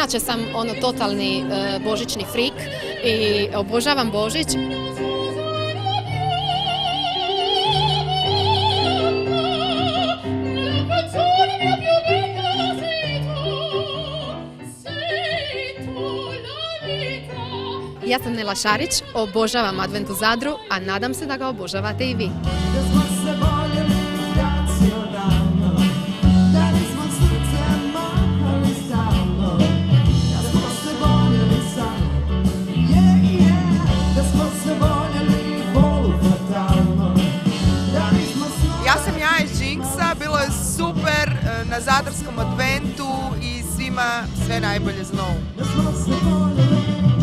inače sam totalni božićni frik i obožavam Božić. Ja sam Nela Šarić, obožavam Advent u Zadru, a nadam se da ga obožavate i vi. Ja sam Jaja iz Jinxa, bilo je super na Zadarskom adventu i svima sve najbolje za novu.